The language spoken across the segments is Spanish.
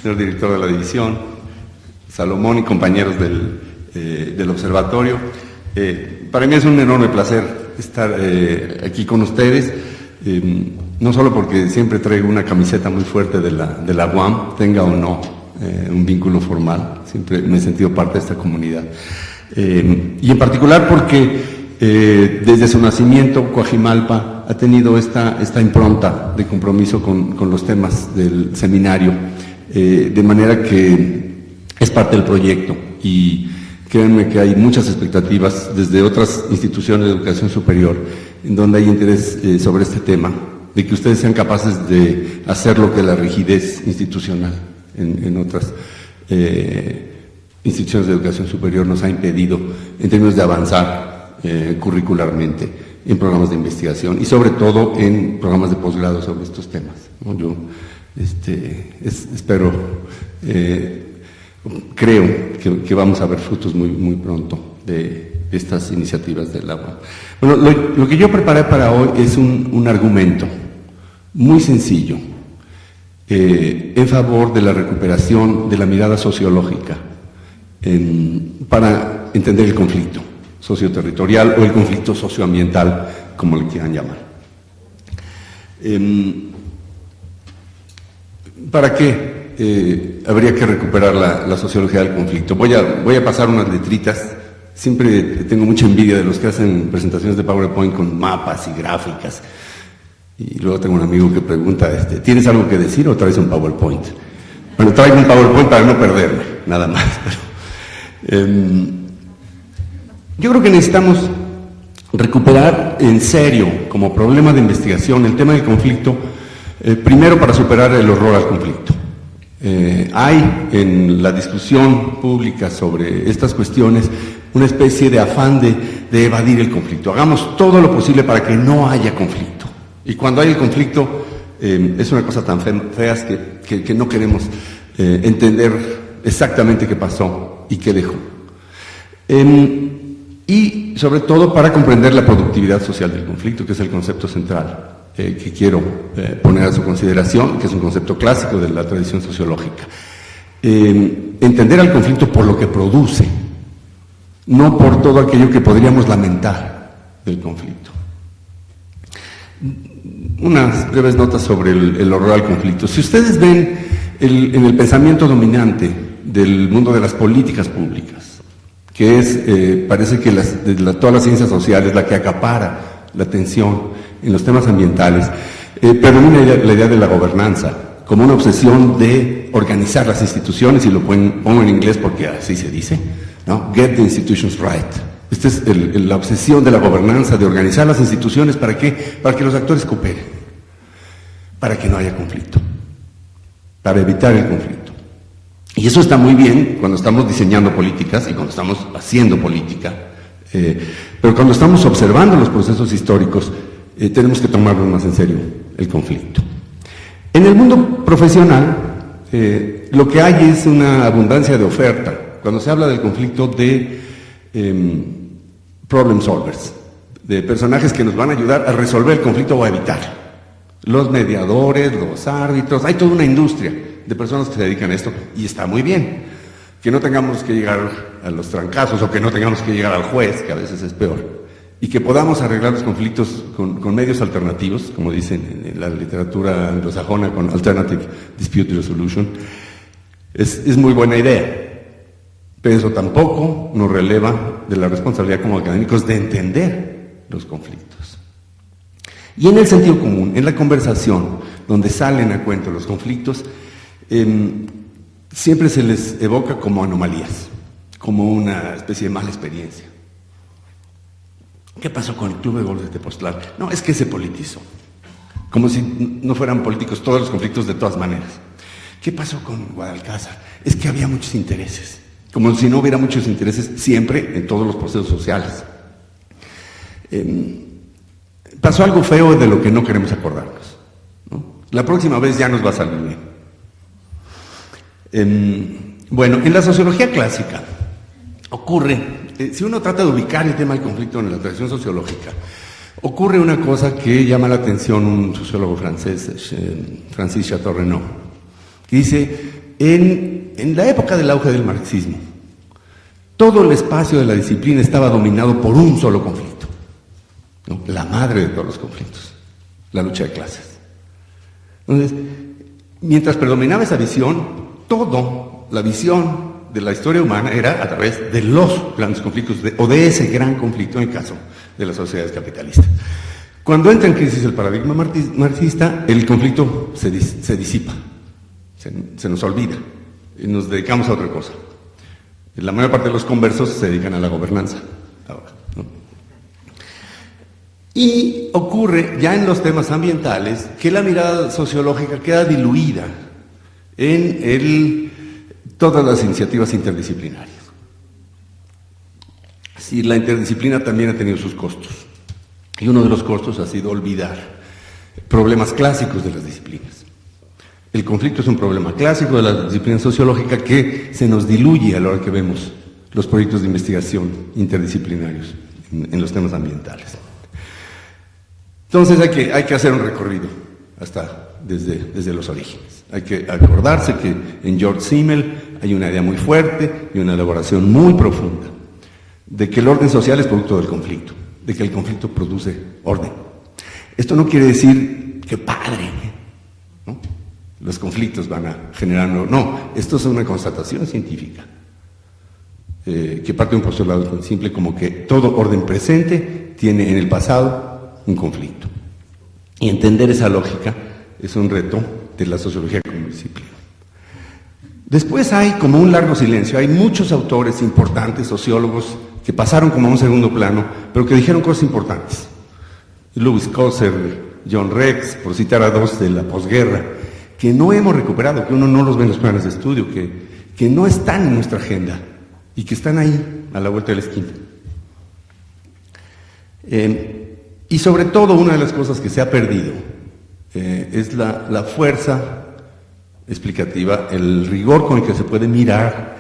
señor director de la división, Salomón y compañeros del observatorio. Para mí es un enorme placer estar aquí con ustedes, no solo porque siempre traigo una camiseta muy fuerte de la UAM, tenga o no un vínculo formal, siempre me he sentido parte de esta comunidad. Y en particular porque desde su nacimiento, Coajimalpa ha tenido esta impronta de compromiso con los temas del seminario, de manera que es parte del proyecto y créanme que hay muchas expectativas desde otras instituciones de educación superior en donde hay interés sobre este tema, de que ustedes sean capaces de hacer lo que la rigidez institucional en otras instituciones de educación superior nos ha impedido en términos de avanzar curricularmente en programas de investigación y sobre todo en programas de posgrado sobre estos temas, ¿no? Yo espero, creo que vamos a ver frutos muy pronto de estas iniciativas del agua. Bueno, lo que yo preparé para hoy es un argumento muy sencillo en favor de la recuperación de la mirada sociológica para entender el conflicto socioterritorial o el conflicto socioambiental, como le quieran llamar. ¿Para qué habría que recuperar la sociología del conflicto? Voy a pasar unas letritas. Siempre tengo mucha envidia de los que hacen presentaciones de PowerPoint con mapas y gráficas. Y luego tengo un amigo que pregunta, ¿tienes algo que decir o traes un PowerPoint? Bueno, traigo un PowerPoint para no perderme, nada más. Yo creo que necesitamos recuperar en serio, como problema de investigación, el tema del conflicto, primero para superar el horror al conflicto. Hay en la discusión pública sobre estas cuestiones una especie de afán de evadir el conflicto. Hagamos todo lo posible para que no haya conflicto. Y cuando hay el conflicto, es una cosa tan fea que no queremos entender exactamente qué pasó y qué dejó. Y sobre todo para comprender la productividad social del conflicto, que es el concepto central que quiero poner a su consideración, que es un concepto clásico de la tradición sociológica. Entender al conflicto por lo que produce, no por todo aquello que podríamos lamentar del conflicto. Unas breves notas sobre el horror al conflicto. Si ustedes ven en el pensamiento dominante del mundo de las políticas públicas, que es, parece que todas las ciencias sociales, la que acapara la atención en los temas ambientales, predomina la idea de la gobernanza, como una obsesión de organizar las instituciones, y lo pongo en inglés porque así se dice, ¿no? Get the institutions right. Esta es la obsesión de la gobernanza, de organizar las instituciones, ¿para qué? Para que los actores cooperen, para que no haya conflicto, para evitar el conflicto. Y eso está muy bien cuando estamos diseñando políticas y cuando estamos haciendo política, pero cuando estamos observando los procesos históricos, tenemos que tomarlo más en serio el conflicto. En el mundo profesional, lo que hay es una abundancia de oferta. Cuando se habla del conflicto, de problem solvers, de personajes que nos van a ayudar a resolver el conflicto o a evitar. Los mediadores, los árbitros, hay toda una industria de personas que se dedican a esto, y está muy bien. Que no tengamos que llegar a los trancazos o que no tengamos que llegar al juez, que a veces es peor, y que podamos arreglar los conflictos con medios alternativos, como dicen en la literatura anglosajona, con Alternative Dispute Resolution, es muy buena idea. Pero eso tampoco nos releva de la responsabilidad como académicos de entender los conflictos. Y en el sentido común, en la conversación, donde salen a cuento los conflictos, siempre se les evoca como anomalías, como una especie de mala experiencia. ¿Qué pasó con el Club de Golf de Tepoztlán? No, es que se politizó. Como si no fueran políticos todos los conflictos de todas maneras. ¿Qué pasó con Guadalcázar? Es que había muchos intereses. Como si no hubiera muchos intereses siempre en todos los procesos sociales. Pasó algo feo de lo que no queremos acordarnos, ¿no? La próxima vez ya nos va a salir bien. Bueno, en la sociología clásica ocurre, si uno trata de ubicar el tema del conflicto en la tradición sociológica, ocurre una cosa que llama la atención un sociólogo francés, Francis Chateaubriand, que dice, en la época del auge del marxismo, todo el espacio de la disciplina estaba dominado por un solo conflicto, ¿no? La madre de todos los conflictos, la lucha de clases. Entonces, mientras predominaba esa visión, la visión de la historia humana era a través de los grandes conflictos, o de ese gran conflicto en el caso de las sociedades capitalistas. Cuando entra en crisis el paradigma marxista, el conflicto se disipa, se nos olvida, y nos dedicamos a otra cosa. La mayor parte de los conversos se dedican a la gobernanza ahora, ¿no? Y ocurre ya en los temas ambientales que la mirada sociológica queda diluida en todas las iniciativas interdisciplinarias. Sí, la interdisciplina también ha tenido sus costos, y uno de los costos ha sido olvidar problemas clásicos de las disciplinas. El conflicto es un problema clásico de la disciplina sociológica que se nos diluye a la hora que vemos los proyectos de investigación interdisciplinarios en los temas ambientales. Entonces hay que hacer un recorrido desde los orígenes. Hay que acordarse que en George Simmel hay una idea muy fuerte y una elaboración muy profunda de que el orden social es producto del conflicto, de que el conflicto produce orden. Esto no quiere decir que padre, ¿no? Los conflictos van a generar... No, esto es una constatación científica que parte de un postulado tan simple como que todo orden presente tiene en el pasado un conflicto. Y entender esa lógica es un reto de la sociología como disciplina. Después hay como un largo silencio, hay muchos autores importantes, sociólogos, que pasaron como a un segundo plano, pero que dijeron cosas importantes. Lewis Coser, John Rex, por citar a dos de la posguerra, que no hemos recuperado, que uno no los ve en los planes de estudio, que no están en nuestra agenda y que están ahí, a la vuelta de la esquina. Y sobre todo, una de las cosas que se ha perdido es la fuerza explicativa, el rigor con el que se puede mirar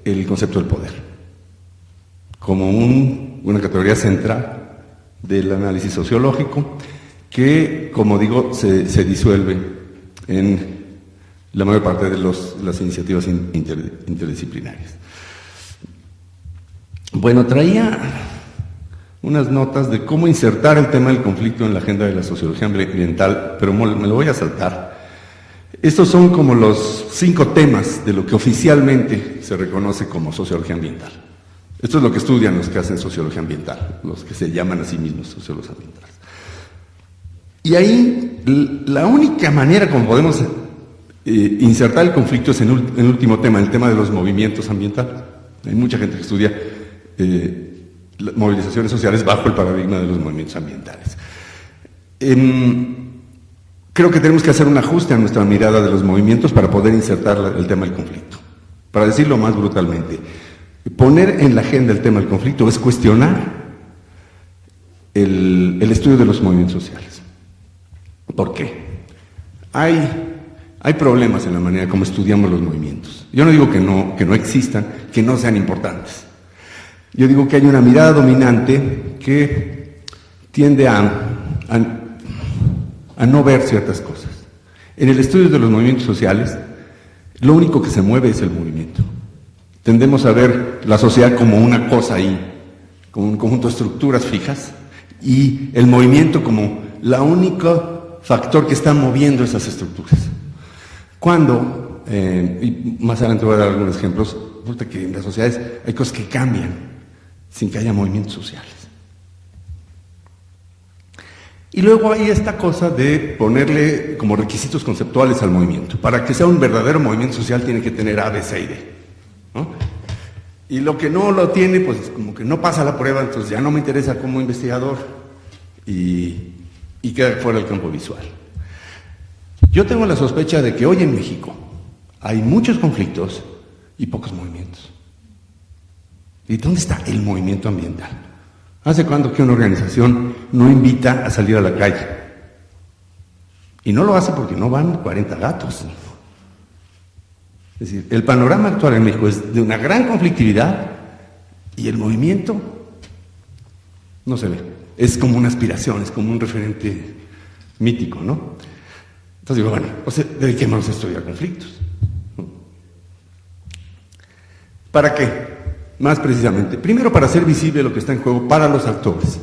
el concepto del poder, como una categoría central del análisis sociológico que, como digo, se disuelve en la mayor parte de las iniciativas interdisciplinarias. Bueno, traía unas notas de cómo insertar el tema del conflicto en la agenda de la sociología ambiental, pero me lo voy a saltar. Estos son como los 5 temas de lo que oficialmente se reconoce como sociología ambiental. Esto es lo que estudian los que hacen sociología ambiental, los que se llaman a sí mismos sociólogos ambientales. Y ahí la única manera como podemos insertar el conflicto es en el último tema, el tema de los movimientos ambientales. Hay mucha gente que estudia las movilizaciones sociales bajo el paradigma de los movimientos ambientales. Creo que tenemos que hacer un ajuste a nuestra mirada de los movimientos para poder insertar el tema del conflicto. Para decirlo más brutalmente, poner en la agenda el tema del conflicto es cuestionar el estudio de los movimientos sociales. ¿Por qué? Hay problemas en la manera como estudiamos los movimientos. Yo no digo que no existan, que no sean importantes. Yo digo que hay una mirada dominante que tiende a no ver ciertas cosas. En el estudio de los movimientos sociales, lo único que se mueve es el movimiento. Tendemos a ver la sociedad como una cosa ahí, como un conjunto de estructuras fijas, y el movimiento como la única factor que está moviendo esas estructuras. Cuando, y más adelante voy a dar algunos ejemplos, resulta que en las sociedades hay cosas que cambian sin que haya movimientos sociales. Y luego hay esta cosa de ponerle como requisitos conceptuales al movimiento. Para que sea un verdadero movimiento social tiene que tener A, B, C y D, ¿no? Y lo que no lo tiene, pues como que no pasa la prueba, entonces ya no me interesa como investigador y queda fuera del campo visual. Yo tengo la sospecha de que hoy en México hay muchos conflictos y pocos movimientos. ¿Y dónde está el movimiento ambiental? ¿Hace cuándo que una organización no invita a salir a la calle? Y no lo hace porque no van 40 gatos. Es decir, el panorama actual en México es de una gran conflictividad y el movimiento no se ve. Es como una aspiración, es como un referente mítico, ¿no? Entonces digo, bueno, o sea, dediquémonos a estudiar conflictos. ¿Para qué? Más precisamente, primero para hacer visible lo que está en juego para los actores.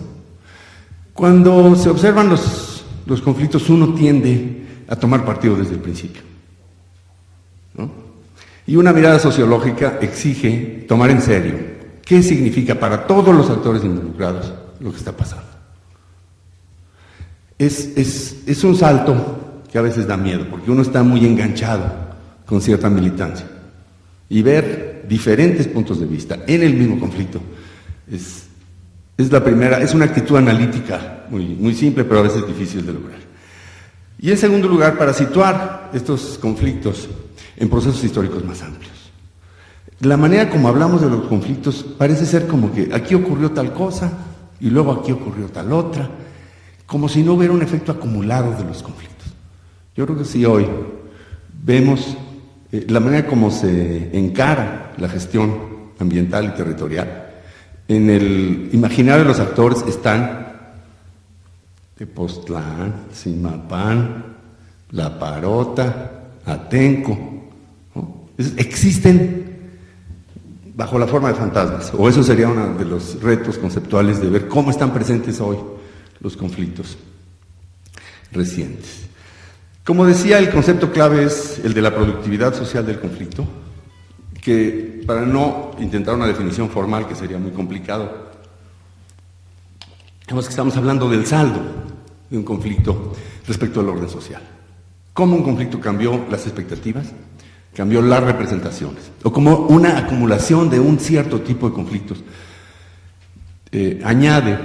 Cuando se observan los conflictos, uno tiende a tomar partido desde el principio, ¿no? Y una mirada sociológica exige tomar en serio qué significa para todos los actores involucrados lo que está pasando. Es un salto que a veces da miedo, porque uno está muy enganchado con cierta militancia. Y ver diferentes puntos de vista en el mismo conflicto es la primera, es una actitud analítica muy simple, pero a veces difícil de lograr. Y en segundo lugar, para situar estos conflictos en procesos históricos más amplios. La manera como hablamos de los conflictos parece ser como que aquí ocurrió tal cosa y luego aquí ocurrió tal otra, como si no hubiera un efecto acumulado de los conflictos. Yo creo que si hoy vemos la manera como se encara la gestión ambiental y territorial, en el imaginario de los actores están Tepoztlán, Zimapán, La Parota, Atenco, ¿no? Existen bajo la forma de fantasmas, o eso sería uno de los retos conceptuales de ver cómo están presentes hoy los conflictos recientes. Como decía, el concepto clave es el de la productividad social del conflicto, que para no intentar una definición formal, que sería muy complicado, digamos que estamos hablando del saldo de un conflicto respecto al orden social. Cómo un conflicto cambió las expectativas, cambió las representaciones, o como una acumulación de un cierto tipo de conflictos añade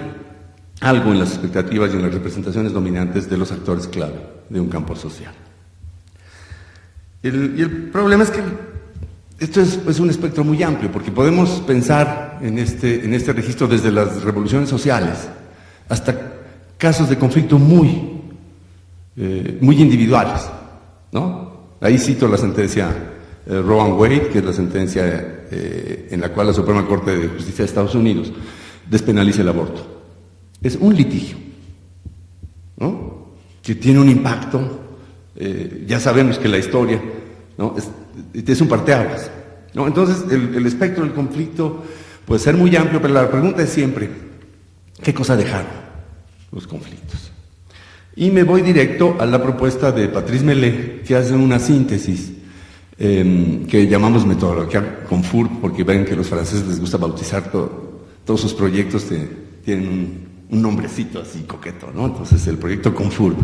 algo en las expectativas y en las representaciones dominantes de los actores clave de un campo social. Y el problema es que esto es un espectro muy amplio, porque podemos pensar en este registro desde las revoluciones sociales hasta casos de conflicto muy individuales, ¿no? Ahí cito la sentencia Roe v. Wade, que es la sentencia en la cual la Suprema Corte de Justicia de Estados Unidos despenaliza el aborto. Es un litigio, ¿no?, que tiene un impacto, ya sabemos que la historia, ¿no?, es un parteaguas, ¿no? Entonces el espectro del conflicto puede ser muy amplio, pero la pregunta es siempre, ¿qué cosa dejaron los conflictos? Y me voy directo a la propuesta de Patrice Mellet, que hace una síntesis que llamamos metodología Confurb, porque ven que a los franceses les gusta bautizar todos sus proyectos, tienen un nombrecito así coqueto, ¿no? Entonces el proyecto Confurb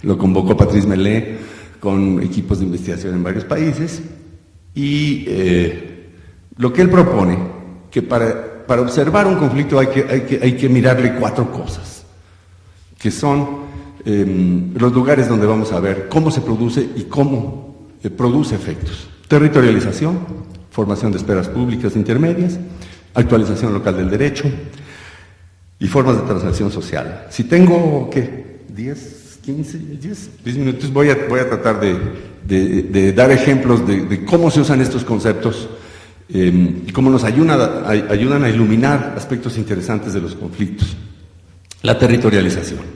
lo convocó Patrice Mellet con equipos de investigación en varios países, y lo que él propone, que para observar un conflicto hay que mirarle 4 cosas, que son los lugares donde vamos a ver cómo se produce y cómo produce efectos. Territorialización, formación de esferas públicas intermedias, actualización local del derecho y formas de transacción social. Si tengo, ¿qué? 10 minutos, voy a tratar de dar ejemplos de cómo se usan estos conceptos y cómo nos ayudan a iluminar aspectos interesantes de los conflictos. La territorialización.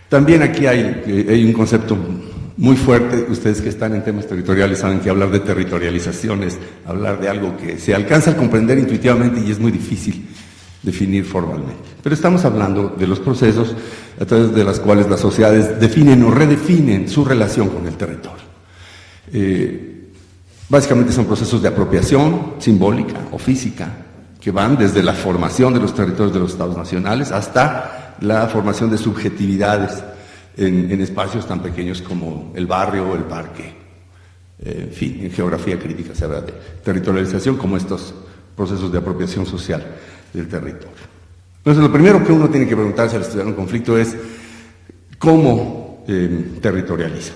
También aquí hay un concepto muy fuerte. Ustedes que están en temas territoriales saben que hablar de territorialización es hablar de algo que se alcanza a comprender intuitivamente y es muy difícil definir formalmente. Pero estamos hablando de los procesos a través de los cuales las sociedades definen o redefinen su relación con el territorio. Básicamente son procesos de apropiación simbólica o física que van desde la formación de los territorios de los estados nacionales hasta la formación de subjetividades en espacios tan pequeños como el barrio o el parque. En fin, en geografía crítica se habla de territorialización como estos procesos de apropiación social del territorio. Entonces, lo primero que uno tiene que preguntarse al estudiar un conflicto es ¿cómo territorializa?